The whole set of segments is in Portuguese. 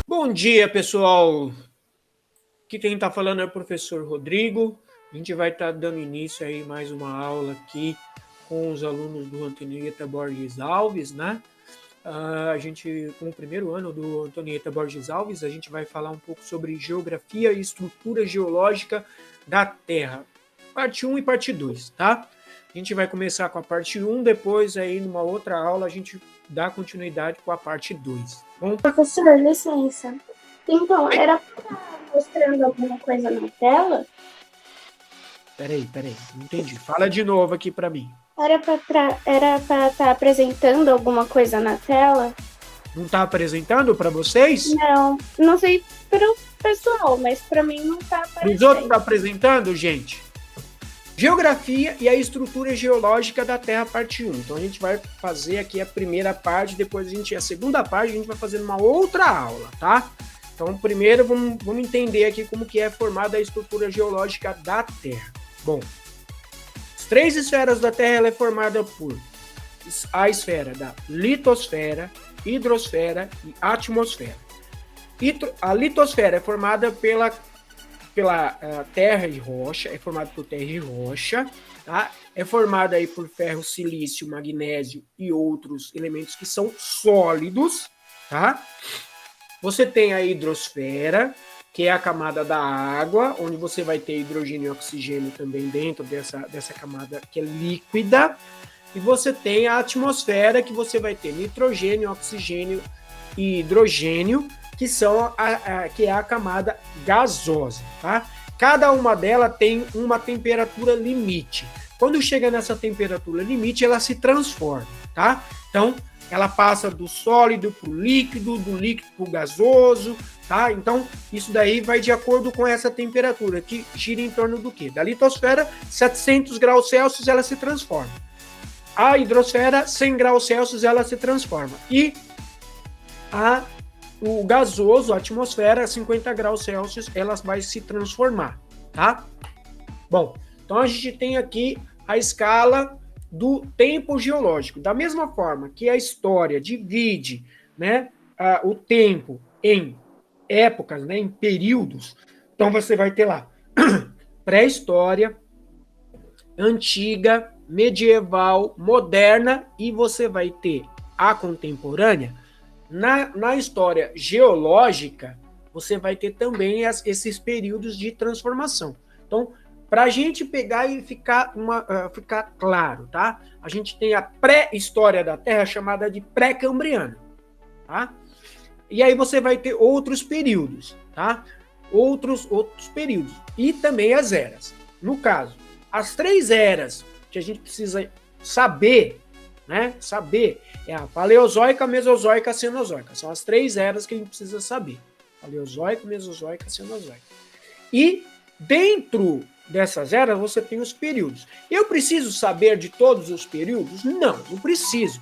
Bom dia, pessoal. Aqui quem está falando é o professor Rodrigo. A gente vai estar dando início aí mais uma aula aqui com os alunos do Antonieta Borges Alves, né? Com o primeiro ano do Antonieta Borges Alves, a gente vai falar um pouco sobre geografia e estrutura geológica da Terra. Parte 1 e parte 2, tá? A gente vai começar com a parte 1, depois aí numa outra aula a gente dá continuidade com a parte 2. Bom? Professor, licença. Então, era para estar mostrando alguma coisa na tela? Peraí, não entendi. Fala de novo aqui para mim. Era para estar apresentando alguma coisa na tela? Não está apresentando para vocês? Não sei para o pessoal, mas para mim não está aparecendo. Os outros está apresentando, gente? Geografia e a estrutura geológica da Terra, parte 1. Então a gente vai fazer aqui a primeira parte, depois a segunda parte a gente vai fazer uma outra aula, tá? Então primeiro vamos entender aqui como que é formada a estrutura geológica da Terra. Bom, as 3 esferas da Terra ela é formada por a esfera da litosfera, hidrosfera e atmosfera. A litosfera é formada pela terra e rocha, é formada por terra e rocha, tá? É formada aí por ferro, silício, magnésio e outros elementos que são sólidos, tá? Você tem a hidrosfera, que é a camada da água, onde você vai ter hidrogênio e oxigênio também dentro dessa camada que é líquida. E você tem a atmosfera, que você vai ter nitrogênio, oxigênio e hidrogênio, que é a camada gasosa, tá? Cada uma delas tem uma temperatura limite. Quando chega nessa temperatura limite, ela se transforma, tá? Então, ela passa do sólido para o líquido, do líquido para o gasoso, tá? Então, isso daí vai de acordo com essa temperatura, que gira em torno do quê? Da litosfera, 700 graus Celsius, ela se transforma. A hidrosfera, 100 graus Celsius, ela se transforma. E o gasoso, a atmosfera, 50 graus Celsius, ela vai se transformar, tá? Bom, então a gente tem aqui a escala do tempo geológico. Da mesma forma que a história divide, né, o tempo em épocas, né, em períodos, então você vai ter lá pré-história, antiga, medieval, moderna, e você vai ter a contemporânea. Na história geológica, você vai ter também esses períodos de transformação. Então, para a gente pegar e ficar claro, tá? A gente tem a pré-história da Terra, chamada de pré-cambriana, tá? E aí você vai ter outros períodos, tá? Outros períodos. E também as eras. No caso, as 3 eras que a gente precisa saber, né? É a paleozoica, mesozoica, cenozoica. São as 3 eras que a gente precisa saber. Paleozoica, mesozoica, cenozoica. E dentro dessas eras você tem os períodos. Eu preciso saber de todos os períodos? Não preciso.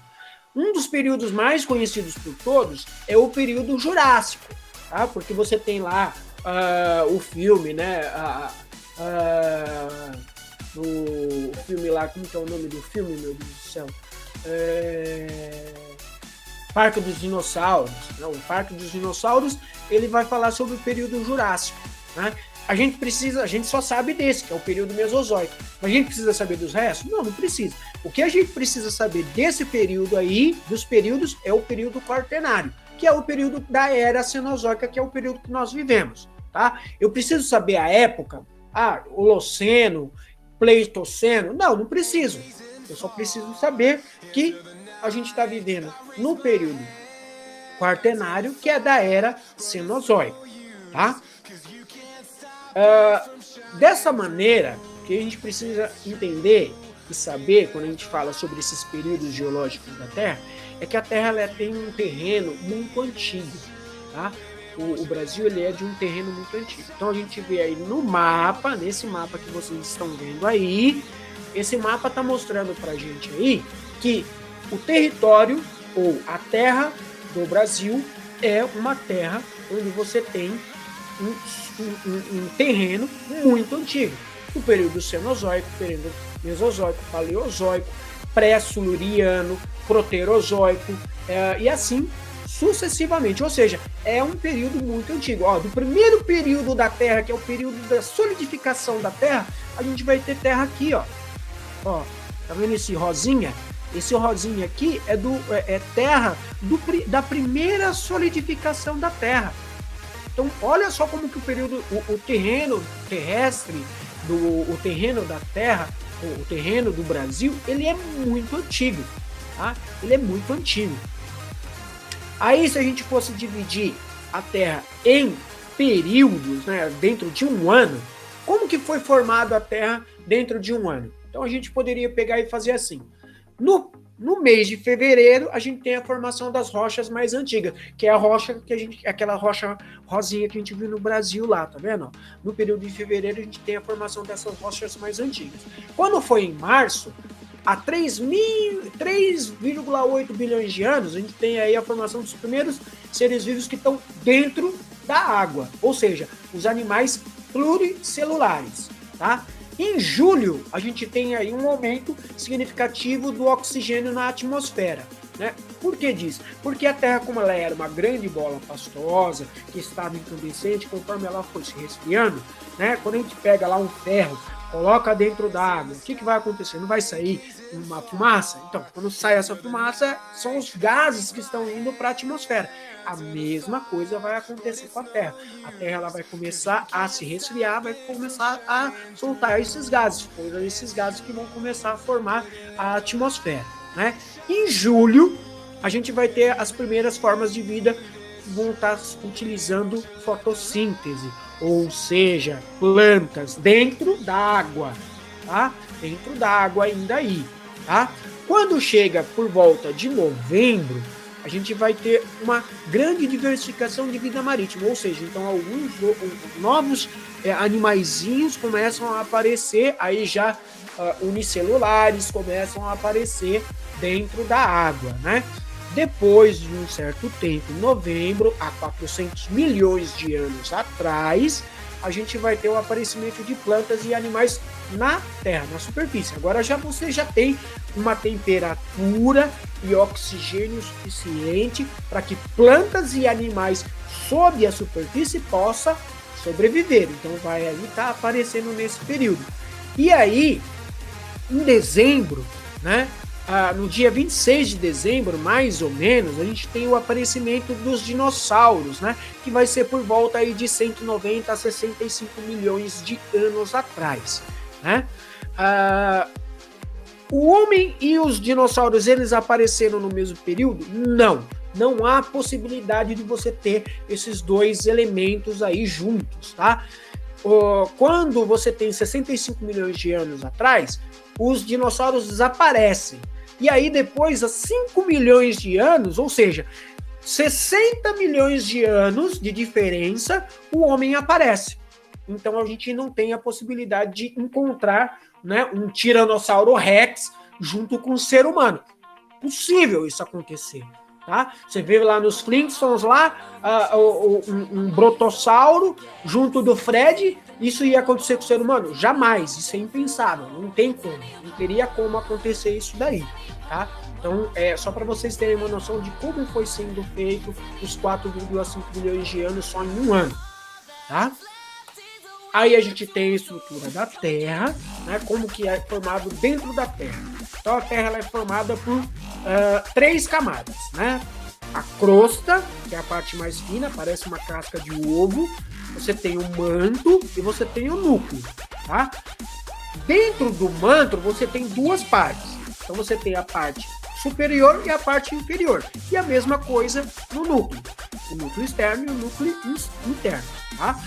Um dos períodos mais conhecidos por todos é o período Jurássico, tá? Porque você tem lá o filme, né? O filme lá, como que é o nome do filme, meu Deus do céu? Parque dos Dinossauros. Não, o Parque dos Dinossauros, ele vai falar sobre o período Jurássico, né? A gente só sabe desse, que é o período Mesozoico. Mas a gente precisa saber dos restos? Não precisa. O que a gente precisa saber desse período aí, dos períodos, é o período Quaternário, que é o período da Era Cenozoica, que é o período que nós vivemos, tá? Eu preciso saber a época, Holoceno, Pleistoceno? Não preciso. Eu só preciso saber que a gente está vivendo no período Quaternário, que é da Era Cenozoica, tá? Dessa maneira, que a gente precisa entender e saber, quando a gente fala sobre esses períodos geológicos da Terra, é que a Terra ela tem um terreno muito antigo, tá? O Brasil ele é de um terreno muito antigo. Então a gente vê aí no mapa, nesse mapa que vocês estão vendo aí, esse mapa está mostrando para a gente aí que o território ou a terra do Brasil é uma terra onde você tem um terreno muito antigo. o período Cenozoico, período Mesozoico, Paleozoico, Pré-Siluriano, Proterozoico, e assim sucessivamente. Ou seja, é um período muito antigo. Ó, do primeiro período da Terra, que é o período da solidificação da Terra, a gente vai ter Terra aqui, ó. Ó, tá vendo esse rosinha? Esse rosinha aqui é terra da primeira solidificação da Terra. Então, olha só como que o período, o terreno terrestre, o terreno da Terra, o terreno do Brasil, ele é muito antigo, tá? Ele é muito antigo. Aí, se a gente fosse dividir a Terra em períodos, né, dentro de um ano, como que foi formada a Terra dentro de um ano? Então, a gente poderia pegar e fazer assim. No mês de fevereiro, a gente tem a formação das rochas mais antigas, que é a rocha que aquela rocha rosinha que a gente viu no Brasil lá, tá vendo? No período de fevereiro, a gente tem a formação dessas rochas mais antigas. Quando foi em março, há 3,8 bilhões de anos, a gente tem aí a formação dos primeiros seres vivos que estão dentro da água, ou seja, os animais pluricelulares, tá? Em julho, a gente tem aí um aumento significativo do oxigênio na atmosfera, né? Por que disso? Porque a Terra, como ela era uma grande bola pastosa, que estava incandescente, conforme ela foi se resfriando, né? Quando a gente pega lá um ferro, coloca dentro da água, o que vai acontecer? Não vai sair uma fumaça? Então, quando sai essa fumaça, são os gases que estão indo para a atmosfera. A mesma coisa vai acontecer com a Terra. A Terra ela vai começar a se resfriar, vai começar a soltar esses gases. Foram esses gases que vão começar a formar a atmosfera, né? Em julho, a gente vai ter as primeiras formas de vida que vão estar utilizando fotossíntese, ou seja, plantas dentro da água, tá? Dentro da água ainda aí, tá? Quando chega por volta de novembro, a gente vai ter uma grande diversificação de vida marítima, ou seja, então alguns novos animaizinhos começam a aparecer, aí já unicelulares começam a aparecer dentro da água, né? Depois de um certo tempo, em novembro, há 400 milhões de anos atrás, a gente vai ter o aparecimento de plantas e animais na Terra, na superfície. Agora você já tem uma temperatura e oxigênio suficiente para que plantas e animais sob a superfície possam sobreviver. Então vai aí estar aparecendo nesse período. E aí, em dezembro, né? No dia 26 de dezembro, mais ou menos, a gente tem o aparecimento dos dinossauros, né? Que vai ser por volta aí de 190 a 65 milhões de anos atrás, né? O homem e os dinossauros, eles apareceram no mesmo período? Não há possibilidade de você ter esses dois elementos aí juntos, tá? Quando você tem 65 milhões de anos atrás, os dinossauros desaparecem. E aí depois, há 5 milhões de anos, ou seja, 60 milhões de anos de diferença, o homem aparece. Então a gente não tem a possibilidade de encontrar, né, um Tiranossauro Rex junto com um ser humano. Possível isso acontecer, tá? Você vê lá nos Flintstones lá, um Brontossauro junto do Fred, isso ia acontecer com o ser humano? Jamais, isso é impensável, não tem como, não teria como acontecer isso daí, tá? Então, só para vocês terem uma noção de como foi sendo feito os 4,5 bilhões de anos só em um ano, tá? Aí a gente tem a estrutura da Terra, né, como que é formado dentro da Terra. Então a Terra ela é formada por 3 camadas, né? A crosta, que é a parte mais fina, parece uma casca de ovo. Você tem o manto e você tem o núcleo, tá? Dentro do manto você tem 2 partes. Então você tem a parte superior e a parte inferior. E a mesma coisa no núcleo. O núcleo externo e o núcleo interno, tá?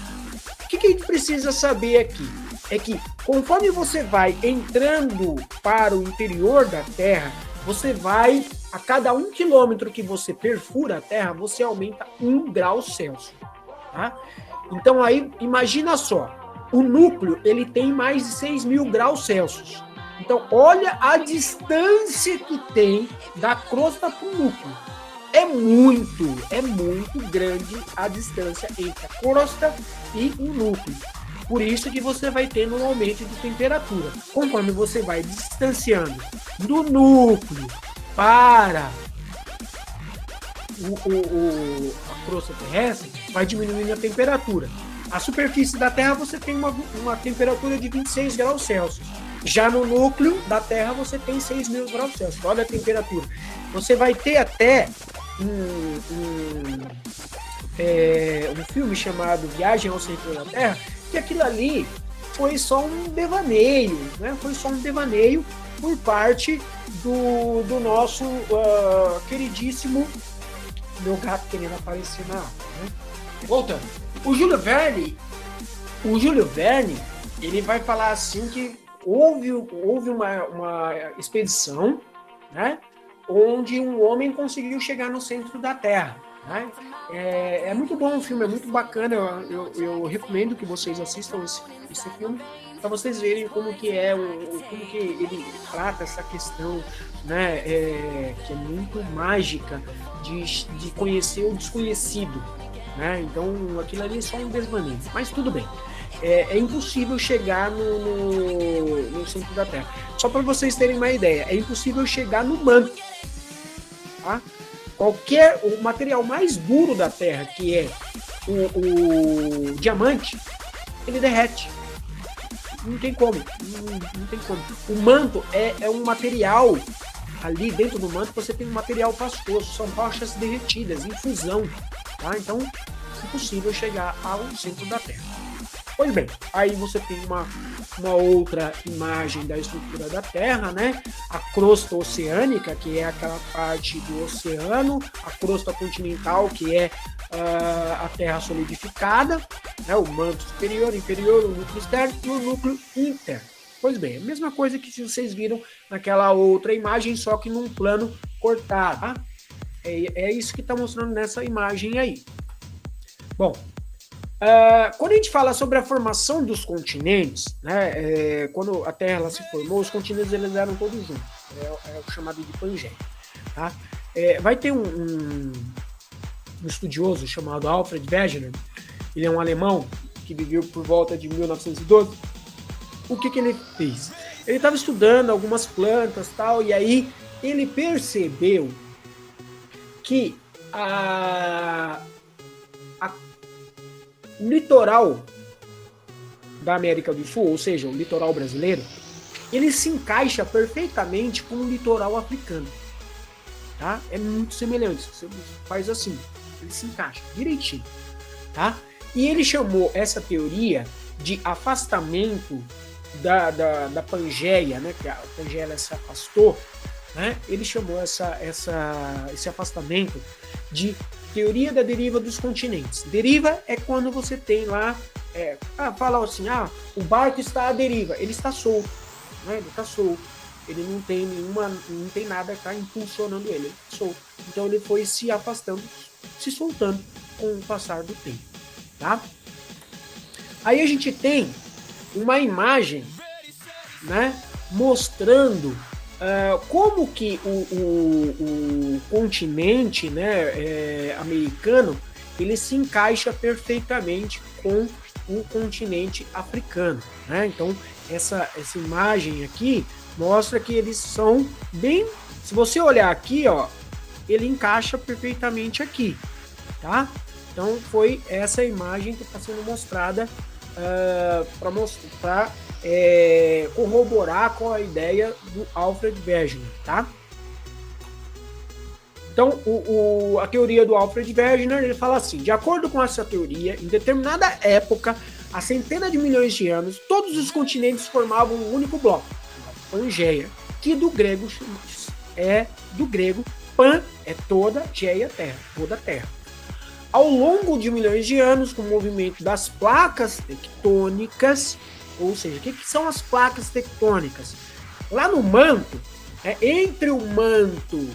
O que a gente precisa saber aqui? É que conforme você vai entrando para o interior da Terra, você vai, a cada 1 quilômetro que você perfura a Terra, você aumenta 1 grau Celsius, tá? Então aí, imagina só, o núcleo ele tem mais de 6.000 graus Celsius. Então olha a distância que tem da crosta para o núcleo. É muito grande a distância entre a crosta e o núcleo. Por isso que você vai tendo um aumento de temperatura. Conforme você vai distanciando do núcleo para a crosta terrestre, vai diminuindo a temperatura. A superfície da Terra você tem uma temperatura de 26 graus Celsius. Já no núcleo da Terra você tem 6.000 graus Celsius. Olha a temperatura. Você vai ter até um filme chamado Viagem ao Centro da Terra, que aquilo ali foi só um devaneio, né? Foi só um devaneio por parte do nosso queridíssimo, meu gato querendo aparecer na água, né? Voltando. O Júlio Verne, ele vai falar assim que houve uma expedição, né? Onde um homem conseguiu chegar no centro da Terra. Né? É muito bom o filme, é muito bacana. Eu recomendo que vocês assistam esse filme para vocês verem como que como que ele trata essa questão, né? Que é muito mágica de conhecer o desconhecido. Né? Então aquilo ali é só um desvaneio, mas tudo bem. É impossível chegar no centro da Terra. Só para vocês terem uma ideia, é impossível chegar no manto. Tá? O material mais duro da Terra, que é o diamante, ele derrete. Não tem como. Não tem como. O manto é um material, ali dentro do manto você tem um material pastoso, são rochas derretidas, em fusão. Tá? Então, é impossível chegar ao centro da Terra. Pois bem, aí você tem uma outra imagem da estrutura da Terra, né? A crosta oceânica, que é aquela parte do oceano, a crosta continental, que é a Terra solidificada, né? O manto superior, inferior, o núcleo externo e o núcleo interno. Pois bem, a mesma coisa que vocês viram naquela outra imagem, só que num plano cortado. Tá? É isso que está mostrando nessa imagem aí. Bom, quando a gente fala sobre a formação dos continentes, né, quando a Terra ela se formou, os continentes eles eram todos juntos, é o chamado de Pangeia. Tá? Vai ter um estudioso chamado Alfred Wegener, ele é um alemão que viveu por volta de 1912. O que ele fez? Ele estava estudando algumas plantas tal, e aí ele percebeu que o litoral da América do Sul, ou seja, o litoral brasileiro, ele se encaixa perfeitamente com o litoral africano. Tá? É muito semelhante. Você faz assim, ele se encaixa direitinho. Tá? E ele chamou essa teoria de afastamento da Pangeia, né? Que a Pangeia ela se afastou. Né? Ele chamou esse afastamento de teoria da deriva dos continentes. Deriva é quando você tem lá, fala assim, o barco está à deriva, ele está solto, né? Ele está solto, ele não tem nada que está impulsionando ele está solto. Então ele foi se afastando, se soltando com o passar do tempo, tá? Aí a gente tem uma imagem, né, mostrando como que o continente, né, americano, ele se encaixa perfeitamente com o continente africano, né? Então essa imagem aqui mostra que eles são bem, se você olhar aqui, ó, ele encaixa perfeitamente aqui, tá? Então foi essa imagem que está sendo mostrada para corroborar com a ideia do Alfred Wegener, tá? Então, a teoria do Alfred Wegener, ele fala assim, de acordo com essa teoria, em determinada época, há centenas de milhões de anos, todos os continentes formavam um único bloco, Pangeia, que do grego pan é toda, geia terra, toda terra. Ao longo de milhões de anos, com o movimento das placas tectônicas, ou seja, o que são as placas tectônicas? Lá no manto, entre o manto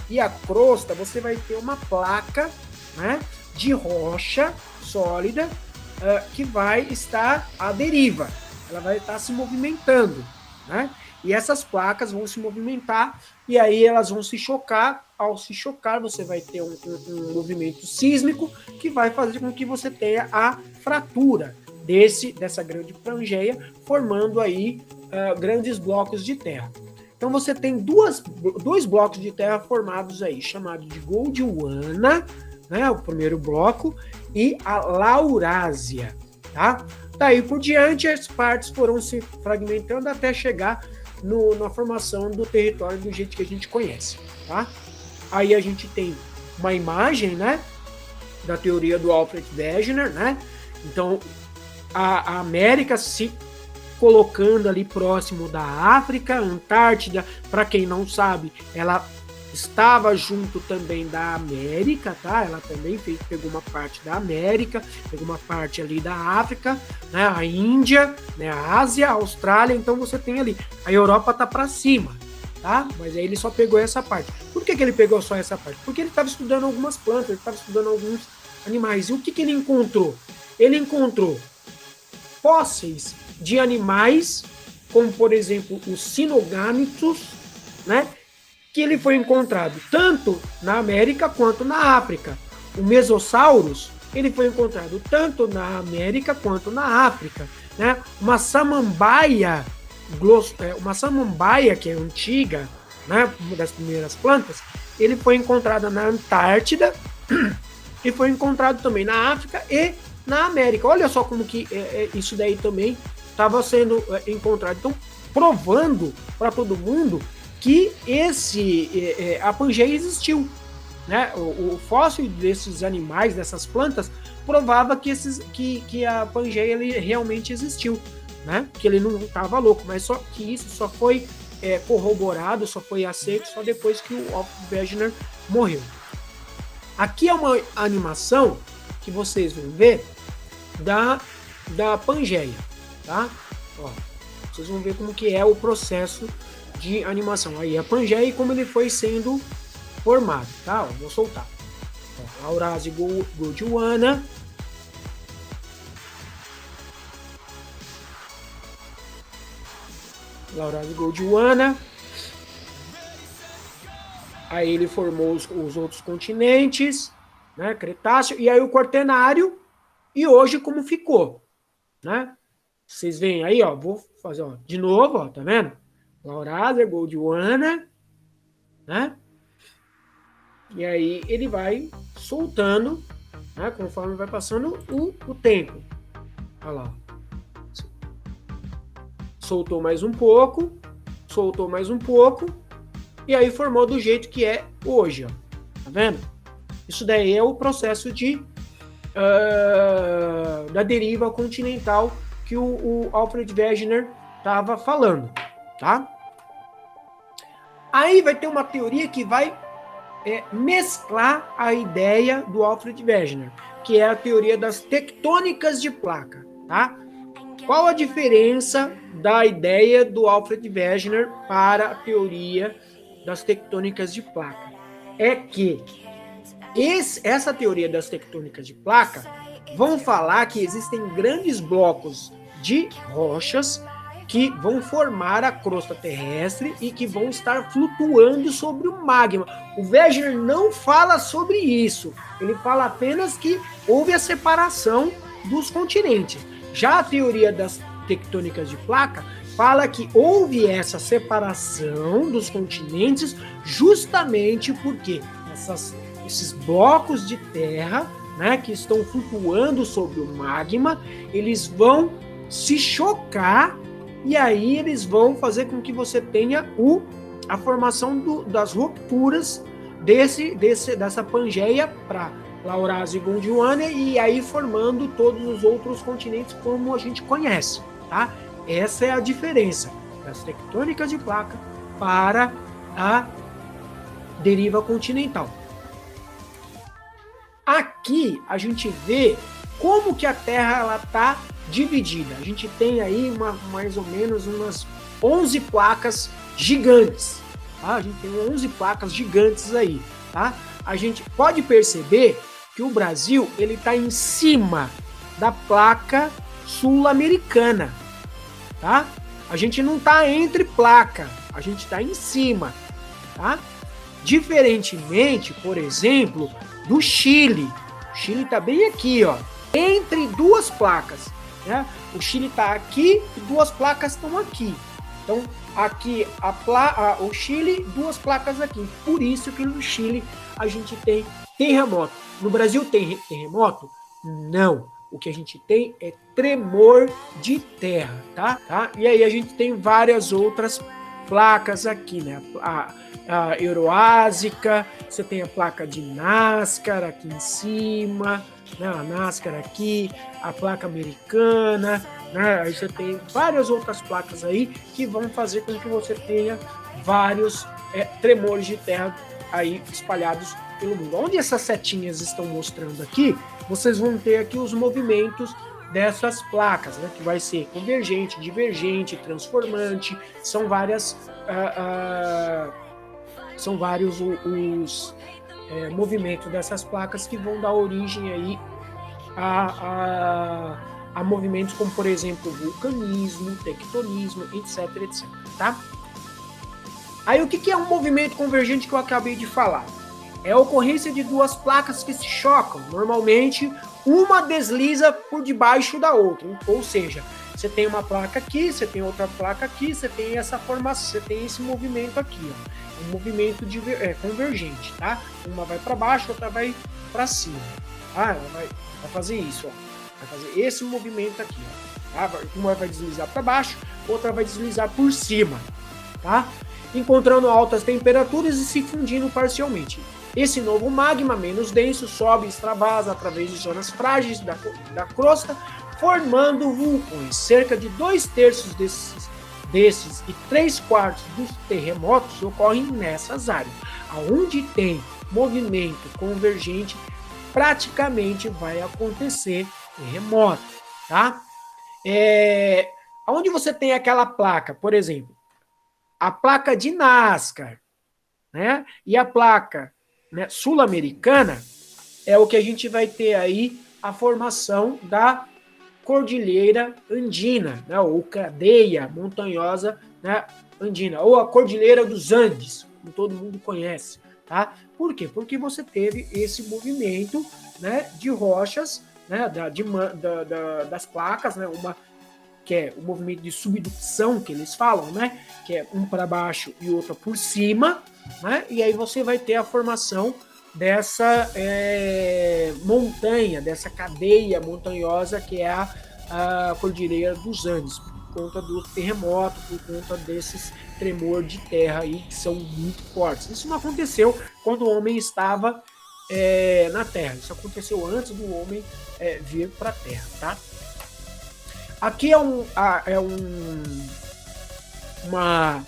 e a crosta, você vai ter uma placa, né, de rocha sólida que vai estar à deriva. Ela vai estar se movimentando, né? E essas placas vão se movimentar e aí elas vão se chocar. Ao se chocar, você vai ter um movimento sísmico que vai fazer com que você tenha a fratura dessa grande Pangeia, formando aí grandes blocos de terra. Então você tem dois blocos de terra formados aí, chamado de Gondwana, né, o primeiro bloco, e a Laurásia, tá? Daí por diante as partes foram se fragmentando até chegar na formação do território do jeito que a gente conhece, tá? Aí a gente tem uma imagem, né, da teoria do Alfred Wegener, né? Então a América se colocando ali próximo da África, Antártida, para quem não sabe, ela estava junto também da América, tá? Ela também pegou uma parte da América, pegou uma parte ali da África, né? A Índia, né? A Ásia, a Austrália, então você tem ali. A Europa tá para cima, tá? Mas aí ele só pegou essa parte. Por que ele pegou só essa parte? Porque ele estava estudando algumas plantas, ele estava estudando alguns animais. E o que ele encontrou? Ele encontrou fósseis de animais, como por exemplo os cinogâmitos, né? Que ele foi encontrado tanto na América quanto na África. O Mesosaurus, ele foi encontrado tanto na América quanto na África, né? Uma samambaia, que é antiga, né? Uma das primeiras plantas, ele foi encontrado na Antártida e foi encontrado também na África e na América. Olha só como que isso daí também estava sendo encontrado. Então, provando para todo mundo que a Pangeia existiu, né? O fóssil desses animais, dessas plantas, provava que a Pangeia ele realmente existiu, né? Que ele não estava louco, mas só que isso só foi corroborado, só foi aceito só depois que o Alfred Wegener morreu. Aqui é uma animação que vocês vão ver da Pangeia, tá? Ó, vocês vão ver como que é o processo de animação. Aí a Pangeia e como ele foi sendo formado, tá? Ó, vou soltar. Ó, Laurásia Gondwana. Laurásia Gondwana. Aí ele formou os outros continentes, né? Cretáceo. E aí o Quaternário. E hoje como ficou, né? Vocês veem aí, ó. Vou fazer, ó, de novo, ó. Tá vendo? Laurásia Gondwana, né? E aí ele vai soltando, né? Conforme vai passando o tempo. Olha lá. Soltou mais um pouco, e aí formou do jeito que é hoje, ó. Tá vendo? Isso daí é o processo da deriva continental que o Alfred Wegener estava falando, tá? Aí vai ter uma teoria que vai mesclar a ideia do Alfred Wegener, que é a teoria das tectônicas de placa, tá? Qual a diferença da ideia do Alfred Wegener para a teoria das tectônicas de placa? É que essa teoria das tectônicas de placa vão falar que existem grandes blocos de rochas que vão formar a crosta terrestre e que vão estar flutuando sobre o magma. O Wegener não fala sobre isso. Ele fala apenas que houve a separação dos continentes. Já a teoria das tectônicas de placa fala que houve essa separação dos continentes justamente porque esses blocos de terra, né, que estão flutuando sobre o magma, eles vão se chocar e aí eles vão fazer com que você tenha a formação das rupturas dessa Pangeia para Laurásia e Gondwana, e aí formando todos os outros continentes como a gente conhece, tá? Essa é a diferença das tectônicas de placa para a deriva continental. Aqui a gente vê como que a Terra ela está dividida. A gente tem aí mais ou menos umas 11 placas gigantes, tá? A gente tem 11 placas gigantes aí, tá? A gente pode perceber que o Brasil ele está em cima da placa sul-americana, tá? A gente não está entre placa, a gente está em cima, tá? Diferentemente, por exemplo, do Chile. O Chile está bem aqui, ó, entre duas placas. né? O Chile está aqui e duas placas estão aqui. Então, aqui o Chile, duas placas aqui. Por isso que no Chile a gente tem terremoto. No Brasil tem terremoto? Não. O que a gente tem é tremor de terra, tá? E aí a gente tem várias outras placas aqui, né? A Euroásica, você tem a placa de Nazca aqui em cima, né? A Nazca aqui, a placa americana, né? Aí você tem várias outras placas aí que vão fazer com que você tenha vários tremores de terra aí espalhados pelo mundo. Onde essas setinhas estão mostrando aqui, vocês vão ter aqui os movimentos dessas placas, né, que vai ser convergente, divergente, transformante, são vários os movimentos dessas placas que vão dar origem aí a movimentos como, por exemplo, vulcanismo, tectonismo, etc, tá? Aí o que é um movimento convergente que eu acabei de falar? É a ocorrência de duas placas que se chocam. Normalmente, uma desliza por debaixo da outra. Ou seja, você tem uma placa aqui, você tem outra placa aqui, você tem essa formação, você tem esse movimento aqui, ó. Um movimento convergente, tá? Uma vai para baixo, outra vai para cima. Ela vai fazer isso, ó. Vai fazer esse movimento aqui, ó. Tá? Uma vai deslizar para baixo, outra vai deslizar por cima, tá? Encontrando altas temperaturas e se fundindo parcialmente. Esse novo magma, menos denso, sobe e extravasa através de zonas frágeis da crosta, formando vulcões. Cerca de 2/3 desses e 3/4 dos terremotos ocorrem nessas áreas. Onde tem movimento convergente, praticamente vai acontecer terremoto, tá? Onde você tem aquela placa, por exemplo, a placa de Nazca, né? E a placa, né, sul-americana, é o que a gente vai ter aí a formação da Cordilheira Andina, né, ou cadeia montanhosa, né, andina, ou a Cordilheira dos Andes, como todo mundo conhece, tá? Por quê? Porque você teve esse movimento, né, de rochas, né, das placas, né, uma que é o movimento de subducção que eles falam, né, que é um para baixo e outra por cima, né, e aí você vai ter a formação dessa montanha, dessa cadeia montanhosa que é a Cordilheira dos Andes, por conta do terremoto, por conta desses tremor de terra aí que são muito fortes. Isso não aconteceu quando o homem estava na Terra, isso aconteceu antes do homem vir para a Terra, tá? Aqui uma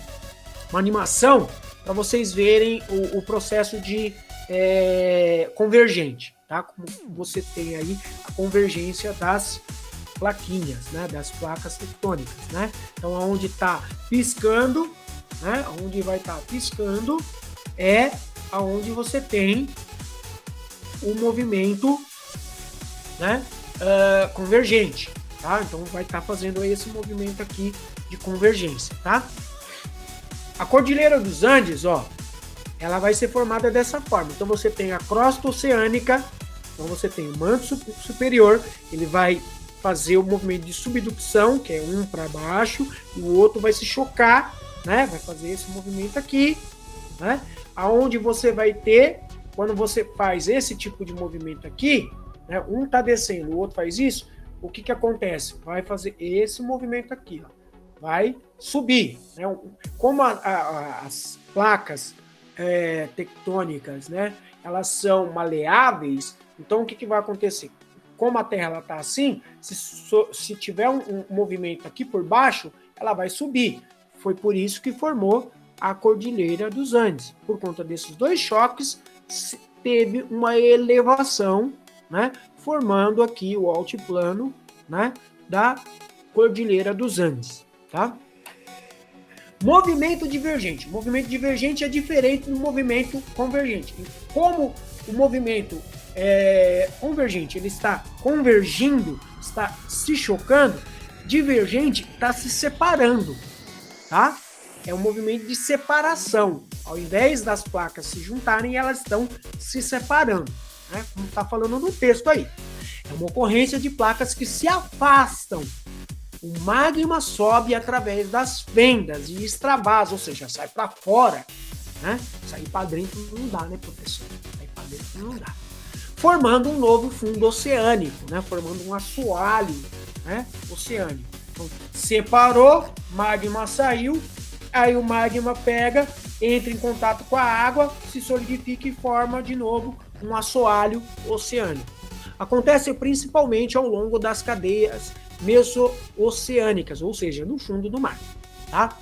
animação para vocês verem o processo de convergente, tá? Como você tem aí a convergência das plaquinhas, né? Das placas tectônicas, né? Então, onde está piscando, né? Onde vai estar piscando é aonde você tem o movimento, né? Convergente. Tá? Então vai estar fazendo esse movimento aqui de convergência, tá? A Cordilheira dos Andes, ó, ela vai ser formada dessa forma. Então você tem a crosta oceânica, então você tem o manto superior, ele vai fazer o movimento de subducção, que é um para baixo, e o outro vai se chocar, né? Vai fazer esse movimento aqui, né? Aonde você vai ter, quando você faz esse tipo de movimento aqui, né? Um tá descendo, o outro faz isso. O que acontece? Vai fazer esse movimento aqui, ó. Vai subir, né? Como as placas tectônicas, né? Elas são maleáveis, então o que vai acontecer? Como a Terra está assim, se tiver um movimento aqui por baixo, ela vai subir. Foi por isso que formou a Cordilheira dos Andes. Por conta desses dois choques, teve uma elevação, né? Formando aqui o altiplano, né, da Cordilheira dos Andes, tá? Movimento divergente. Movimento divergente é diferente do movimento convergente. Como o movimento convergente ele está convergindo, está se chocando, divergente está se separando, tá? É um movimento de separação. Ao invés das placas se juntarem, elas estão se separando, né? Como está falando no texto aí. É uma ocorrência de placas que se afastam. O magma sobe através das fendas e extravasa, ou seja, sai para fora, né? Sair para dentro não dá, né, professor? Sair para dentro não dá. Formando um novo fundo oceânico, né? Formando um assoalho, né? Oceânico. Então, separou, magma saiu, aí o magma pega, entra em contato com a água, se solidifica e forma de novo um assoalho oceânico. Acontece principalmente ao longo das cadeias meso-oceânicas, ou seja, no fundo do mar, tá?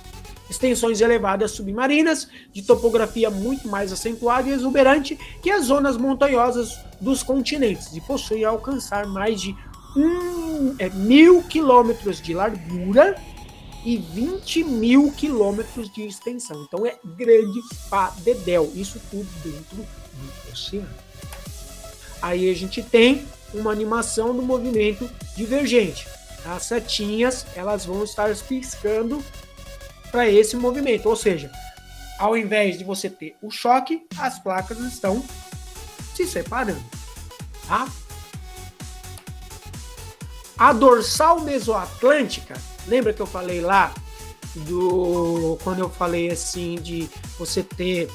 Extensões elevadas submarinas, de topografia muito mais acentuada e exuberante que as zonas montanhosas dos continentes, e possui alcançar mais de 1.000 quilômetros de largura e 20.000 quilômetros de extensão. Então é grande pra dedéu, isso tudo dentro do oceano. Aí a gente tem uma animação do movimento divergente. As setinhas, elas vão estar piscando para esse movimento, ou seja, ao invés de você ter o choque, as placas estão se separando, tá? A dorsal mesoatlântica, lembra que eu falei lá quando eu falei assim de você ter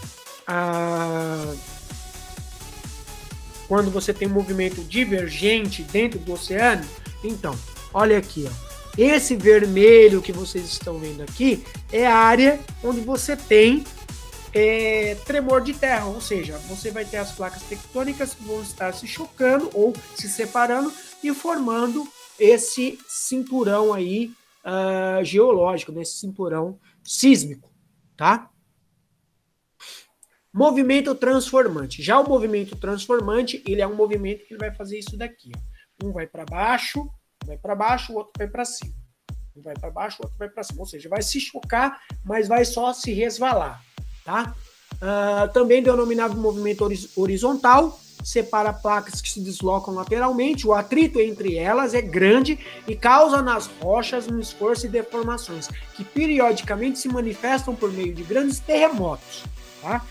quando você tem um movimento divergente dentro do oceano? Então, olha aqui, ó. Esse vermelho que vocês estão vendo aqui é a área onde você tem tremor de terra, ou seja, você vai ter as placas tectônicas que vão estar se chocando ou se separando e formando esse cinturão aí geológico, né? Esse cinturão sísmico, tá? Movimento transformante. Já o movimento transformante, ele é um movimento que ele vai fazer isso daqui, ó. Um vai para baixo, o outro vai para cima. Um vai para baixo, o outro vai para cima. Ou seja, vai se chocar, mas vai só se resvalar, tá? Também denominado movimento horizontal, separa placas que se deslocam lateralmente. O atrito entre elas é grande e causa nas rochas um esforço e deformações, que periodicamente se manifestam por meio de grandes terremotos, tá?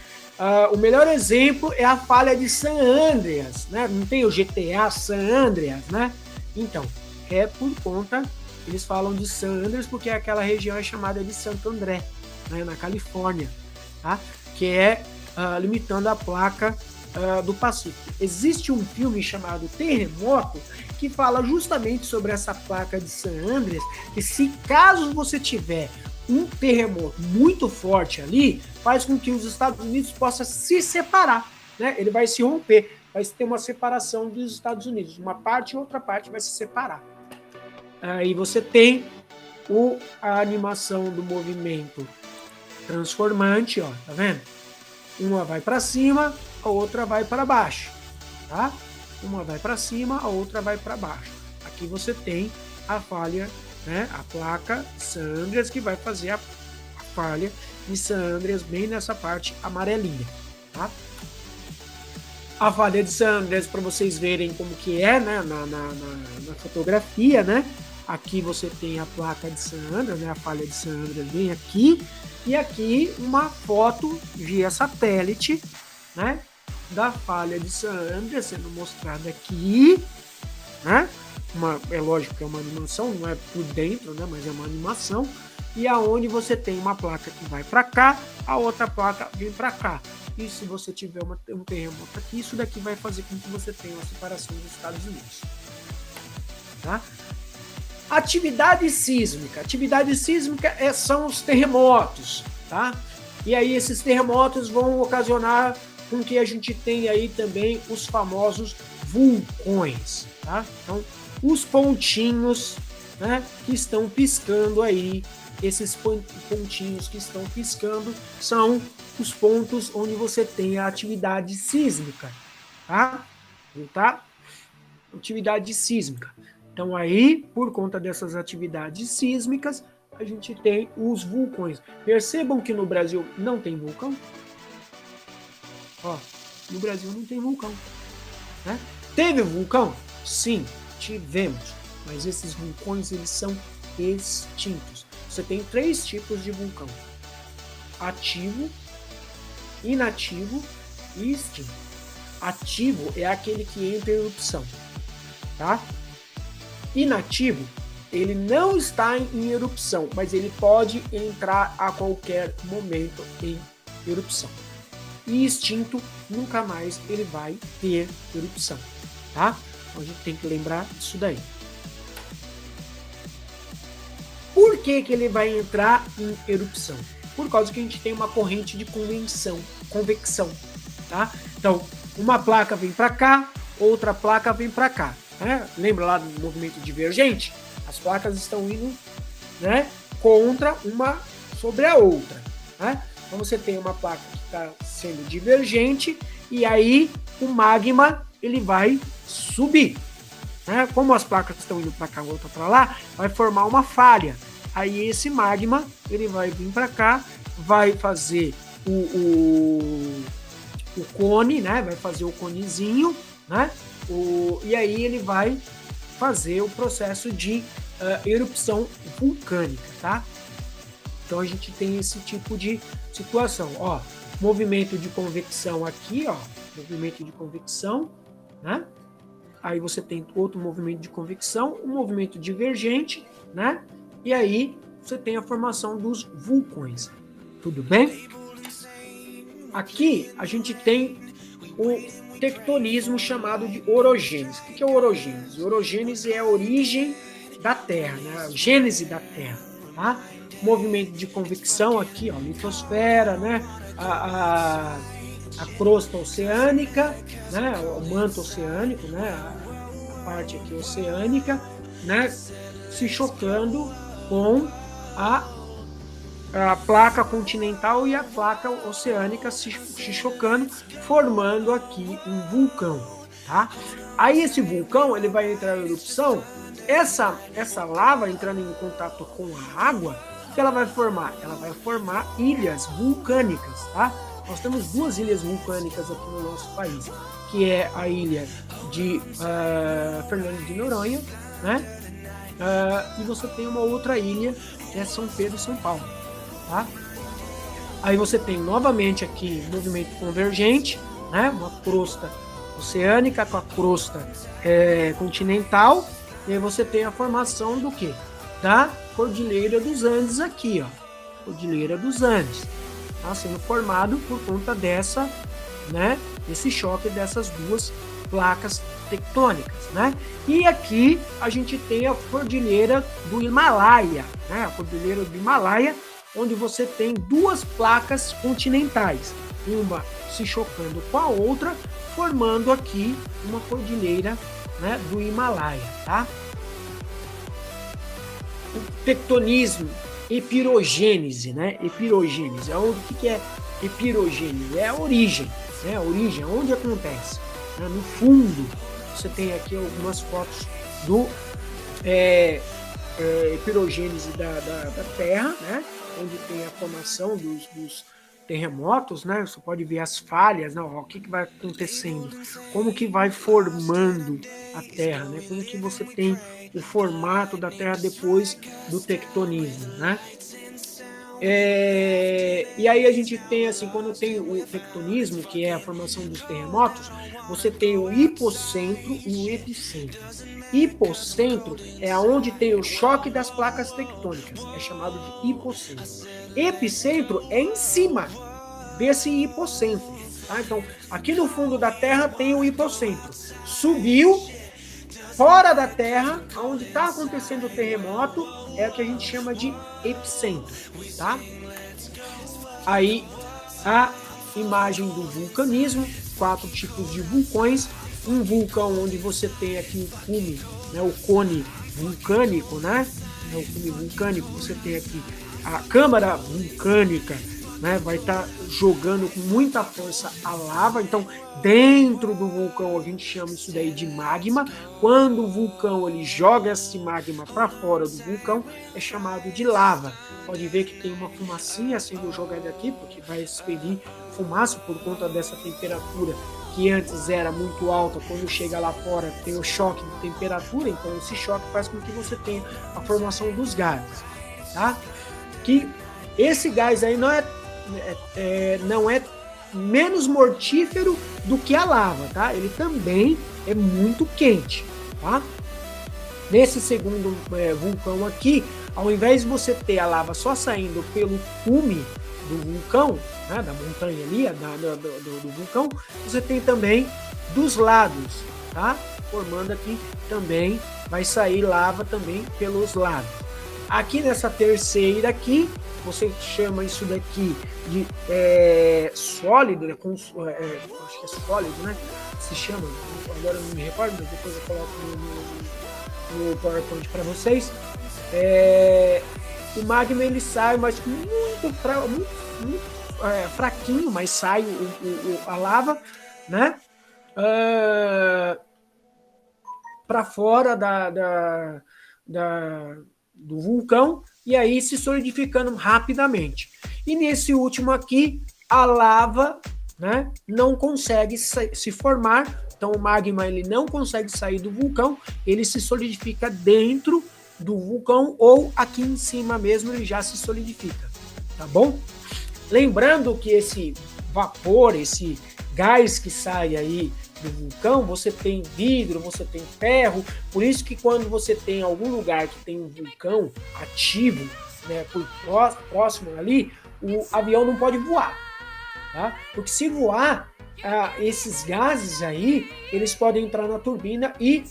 O melhor exemplo é a falha de San Andreas, né? Não tem o GTA San Andreas, né? Então, é por conta, eles falam de San Andreas porque aquela região é chamada de Santo André, né? Na Califórnia, tá? Que é limitando a placa do Pacífico. Existe um filme chamado Terremoto que fala justamente sobre essa placa de San Andreas, e se caso você tiver um terremoto muito forte ali, faz com que os Estados Unidos possam se separar, né? Ele vai se romper, vai ter uma separação dos Estados Unidos, uma parte e outra parte vai se separar. Aí você tem a animação do movimento transformante, ó, tá vendo? Uma vai para cima, a outra vai para baixo, tá? Uma vai para cima, a outra vai para baixo. Aqui você tem a falha, né? A placa San Andreas que vai fazer a falha de San Andreas bem nessa parte amarelinha, tá? A falha de San Andreas, para vocês verem como que é, né? Na fotografia, né? Aqui você tem a placa de San Andreas, né? A falha de San Andreas bem aqui. E aqui uma foto via satélite, né? Da falha de San Andreas sendo mostrada aqui, né? É lógico que é uma animação, não é por dentro, né? Mas é uma animação. E aonde você tem uma placa que vai para cá, a outra placa vem para cá. E se você tiver um terremoto aqui, isso daqui vai fazer com que você tenha uma separação dos Estados Unidos, tá? Atividade sísmica. Atividade sísmica são os terremotos, tá? E aí esses terremotos vão ocasionar com que a gente tenha aí também os famosos vulcões, tá? Então, os pontinhos, né, que estão piscando aí, esses pontinhos que estão piscando são os pontos onde você tem a atividade sísmica, tá? Atividade sísmica. Então aí, por conta dessas atividades sísmicas, a gente tem os vulcões. Percebam que no Brasil não tem vulcão. Ó, no Brasil não tem vulcão, né? Teve vulcão? Sim, tivemos. Mas esses vulcões, eles são extintos. Você tem 3 tipos de vulcão: ativo, inativo e extinto. Ativo é aquele que entra em erupção. tá? Inativo, ele não está em erupção, mas ele pode entrar a qualquer momento em erupção. E extinto, nunca mais ele vai ter erupção, tá? Então a gente tem que lembrar disso daí. Por que ele vai entrar em erupção? Por causa que a gente tem uma corrente de convecção, tá? Então, uma placa vem para cá, outra placa vem para cá, né? Lembra lá do movimento divergente? As placas estão indo, né, contra uma sobre a outra, né? Então você tem uma placa que está sendo divergente e aí o magma ele vai subir, né? Como as placas estão indo para cá, outra para lá, vai formar uma falha. Aí esse magma ele vai vir para cá, vai fazer o cone, né? Vai fazer o conezinho, né? E aí ele vai fazer o processo de erupção vulcânica, tá? Então a gente tem esse tipo de situação, ó, movimento de convecção aqui, ó, movimento de convecção, né? Aí você tem outro movimento de convecção, um movimento divergente, né? E aí você tem a formação dos vulcões. Tudo bem? Aqui a gente tem o tectonismo chamado de orogênese. O que é orogênese? Orogênese é a origem da Terra, né? A gênese da Terra, tá? Movimento de convecção aqui, ó, litosfera, né? A crosta oceânica, né? O manto oceânico, né? A parte aqui oceânica, né? Se chocando com a placa continental e a placa oceânica se chocando, formando aqui um vulcão, tá? Aí esse vulcão ele vai entrar em erupção. Essa lava entrando em contato com a água, o que ela vai formar? Ela vai formar ilhas vulcânicas, tá? Nós temos duas ilhas vulcânicas aqui no nosso país, que é a ilha de Fernando de Noronha, né? E você tem uma outra ilha, que é São Pedro e São Paulo, tá? Aí você tem novamente aqui movimento convergente, né? Uma crosta oceânica com a crosta continental, e aí você tem a formação do quê? Da Cordilheira dos Andes aqui, ó. Cordilheira dos Andes. Tá sendo formado por conta dessa, né? Esse choque dessas duas placas tectônicas, né? E aqui a gente tem a Cordilheira do Himalaia, né? A Cordilheira do Himalaia, onde você tem duas placas continentais, uma se chocando com a outra, formando aqui uma cordilheira, né, do Himalaia, tá? O tectonismo, epirogênese, né? Epirogênese, o que é epirogênese? É a origem, né? A origem, onde acontece, né? No fundo, você tem aqui algumas fotos do epirogênese da Terra, né? Onde tem a formação dos terremotos, né? Você pode ver as falhas, né? O que vai acontecendo, como que vai formando a Terra, né? Como que você tem o formato da Terra depois do tectonismo, né? E aí a gente tem assim, quando tem o tectonismo, que é a formação dos terremotos, você tem o hipocentro e o epicentro. Hipocentro é onde tem o choque das placas tectônicas, é chamado de hipocentro. Epicentro é em cima desse hipocentro, tá? Então, aqui no fundo da Terra tem o hipocentro. Subiu fora da Terra, onde está acontecendo o terremoto, é o que a gente chama de epicentro, tá? Aí a imagem do vulcanismo, 4 tipos de vulcões, um vulcão onde você tem aqui o cume, né, o cone vulcânico, né? O cume vulcânico, você tem aqui a câmara vulcânica, né? Vai estar jogando com muita força a lava, então dentro do vulcão a gente chama isso daí de magma. Quando o vulcão ele joga esse magma para fora do vulcão, é chamado de lava. Pode ver que tem uma fumacinha sendo jogada aqui, porque vai expelir fumaça por conta dessa temperatura que antes era muito alta. Quando chega lá fora tem o choque de temperatura, então esse choque faz com que você tenha a formação dos gases, tá? Que esse gás aí não é menos mortífero do que a lava, tá? Ele também é muito quente, tá? Nesse segundo vulcão aqui, ao invés de você ter a lava só saindo pelo cume do vulcão, né, da montanha ali, do vulcão, você tem também dos lados, tá? Formando aqui também, vai sair lava também pelos lados. Aqui nessa terceira aqui, você chama isso daqui de sólido, né? Acho que é sólido, né? Se chama, agora eu não me recordo, mas depois eu coloco no PowerPoint para vocês. O magma ele sai, mas muito fraquinho, mas sai a lava, né? Para fora do vulcão, e aí se solidificando rapidamente. E nesse último aqui, a lava, né, não consegue se formar, então o magma ele não consegue sair do vulcão, ele se solidifica dentro do vulcão ou aqui em cima mesmo ele já se solidifica, tá bom? Lembrando que esse vapor, esse gás que sai aí do vulcão, você tem vidro, você tem ferro, por isso que quando você tem algum lugar que tem um vulcão ativo, né, por próximo ali, o avião não pode voar, tá? Porque se voar, esses gases aí, eles podem entrar na turbina e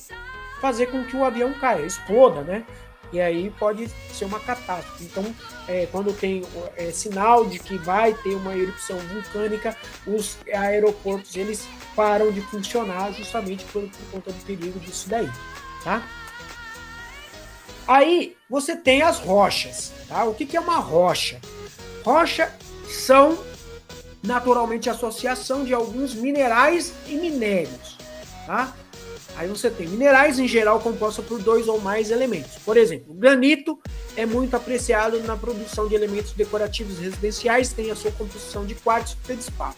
fazer com que o avião caia, exploda, né? E aí pode ser uma catástrofe. Então, quando tem sinal de que vai ter uma erupção vulcânica, os aeroportos eles param de funcionar justamente por conta do perigo disso daí, tá? Aí você tem as rochas, tá? O que é uma rocha? Rocha são naturalmente associação de alguns minerais e minérios, tá? Aí você tem minerais, em geral, compostos por 2 ou mais elementos. Por exemplo, o granito é muito apreciado na produção de elementos decorativos residenciais, tem a sua composição de quartzo e feldespato,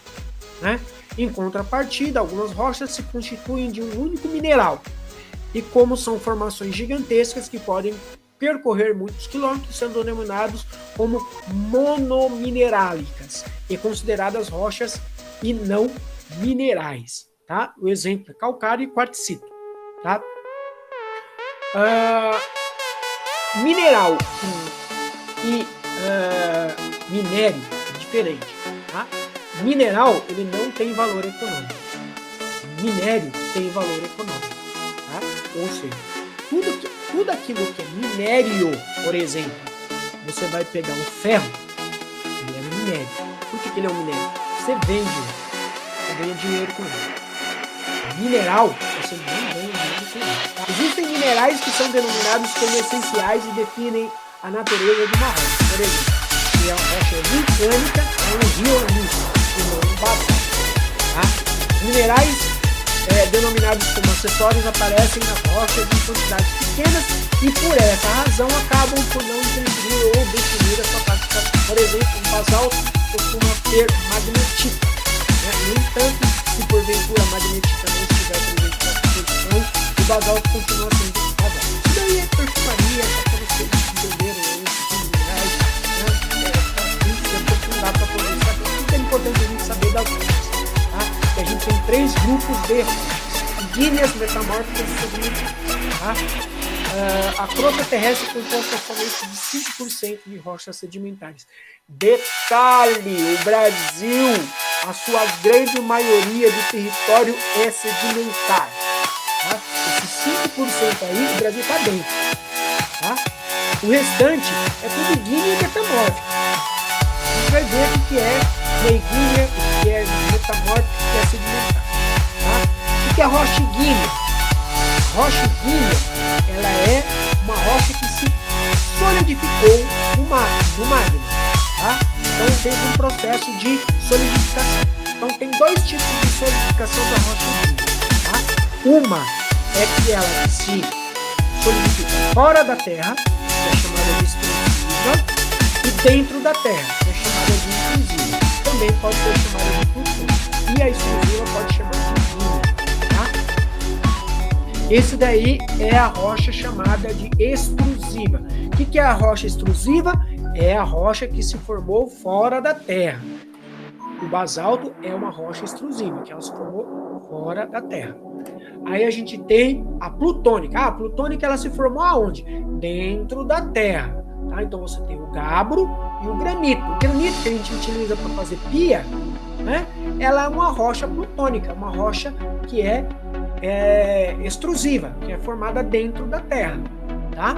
né? Em contrapartida, algumas rochas se constituem de um único mineral. E como são formações gigantescas que podem percorrer muitos quilômetros, sendo denominados como monominerálicas e consideradas rochas e não minerais. Tá? O exemplo é calcário e quartzito. Tá? Mineral e minério é diferente. Tá? Mineral ele não tem valor econômico. Minério tem valor econômico. Tá? Ou seja, tudo aquilo que é minério, por exemplo, você vai pegar um ferro, ele é um minério. Por que ele é um minério? Você vende, você ganha dinheiro com ele. Mineral, você não ganha dinheiro com ele. Tá? Existem minerais que são denominados como essenciais e definem a natureza de uma rocha. Por exemplo, se a rocha é vulcânica, é um rio ali, e não um basalto. Tá? Minerais denominados como acessórios aparecem nas rochas em quantidades pequenas e por essa razão acabam por não definir ou definir a sua classificação. Por exemplo, o basalto costuma ter magnetita. Né? No entanto, se porventura a magnetita não estiver presente na composição, o basalto continua sendo basalto. Isso daí é perfumaria, só para vocês entenderem esses minerais, né? Se aprofundar para poder saber. Muito é importante a gente saber das rochas. Tá? Que a gente tem 3 grupos de rochas: ígneas, metamórficas e sedimentares. Tá? A crosta terrestre é composta somente de 5% de rochas sedimentares. Detalhe: o Brasil, a sua grande maioria do território é sedimentar. Tá? Esses 5% aí, o Brasil está dentro. Tá? O restante é tudo ígnea e metamórfica. A gente vai ver o que é ígnea, o que é metamórfica, o que é sedimentar. Tá? O que é rocha ígnea? Rocha ígnea, ela é uma rocha que se solidificou no magma. Tá? Então fez um processo de solidificação. Então tem 2 tipos de solidificação da rocha ígnea. Tá? Uma é que ela se solidifica fora da Terra, que é chamada de extrusiva, e dentro da Terra, que é chamada de intrusiva. Também pode ser chamada de profunda. E a extrusiva pode chamar de ígnea. Tá? Esse daí é a rocha chamada de extrusiva. O que é a rocha extrusiva? É a rocha que se formou fora da Terra. O basalto é uma rocha extrusiva, que ela se formou fora da Terra. Aí a gente tem a plutônica. A plutônica ela se formou aonde? Dentro da Terra. Tá? Então você tem o gabbro e o granito. O granito que a gente utiliza para fazer pia, né? Ela é uma rocha plutônica, uma rocha que é extrusiva, que é formada dentro da Terra. Tá?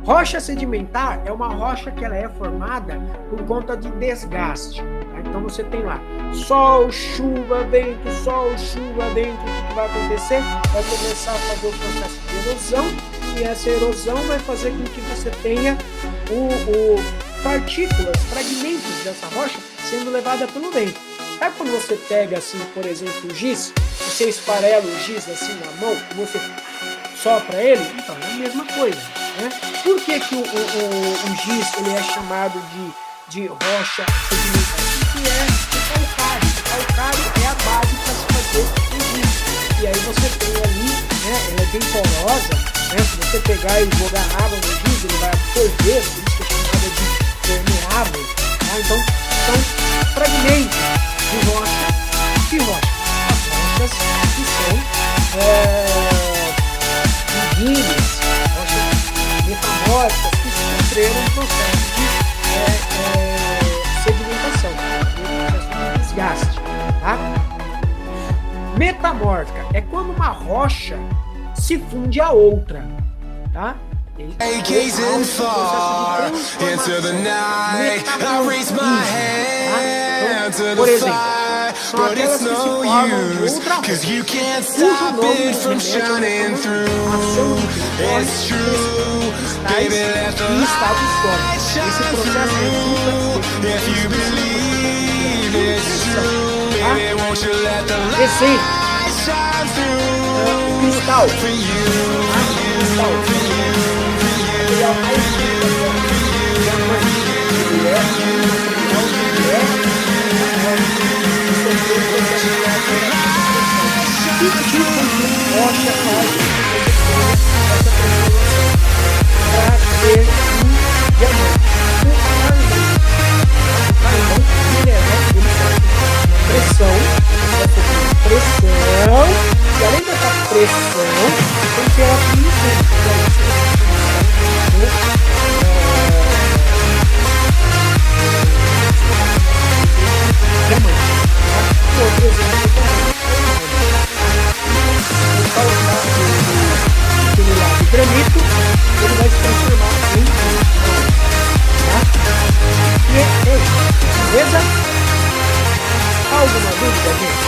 Rocha sedimentar é uma rocha que ela é formada por conta de desgaste. Tá? Então você tem lá sol, chuva, vento, o que vai acontecer? Vai começar a fazer o processo de erosão, e essa erosão vai fazer com que você tenha partículas, fragmentos dessa rocha sendo levada pelo vento. Sabe quando você pega, assim, por exemplo, o giz, você esfarela o giz assim na mão, e você sopra ele? Então, é a mesma coisa. Né? Por que o giz ele é chamado de rocha sedimentar? Porque é o calcário. O calcário é a base para se fazer o giz. E aí você tem ali, né, ela é bem porosa, né? Se você pegar e jogar água no giz, ele vai absorver, por isso que é chamada de permeável. Tá? Então, são fragmentos de rocha. Que rocha? As rochas que são ígneas, rochas metamórficas que sofreram um processo de sedimentação, um processo de desgaste. Tá? Metamórfica é quando uma rocha se funde a outra. Tá? Gazing far into the night, I raise my hand to the fire, but it's no use, cause you can't stop it from shining through. It's true, baby, let the light shine through. If you believe it's true, baby, won't you let the light shine through for you, for you. Que tipo de rocha faz essa transformação para ser um diamante? Então, o mineral ele sofre pressão, e além dessa pressão, temperatura diamante. Outro exemplo também. Aquele lá de granito, ele vai se transformar em diamante. Tá? E é isso. Beleza? Alguma dúvida, gente?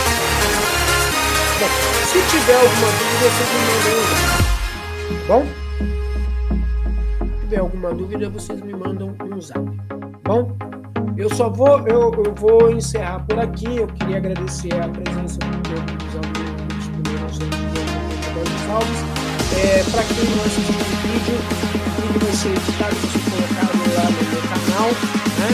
Bom, se tiver alguma dúvida, vocês me mandam um zap. Bom? Se tiver alguma dúvida, vocês me mandam um zap. Bom? Eu vou encerrar por aqui. Eu queria agradecer a presença dos alunos dos Alves. Para quem não assistiu o vídeo vai ser editado, vai ser colocado lá no meu canal, né?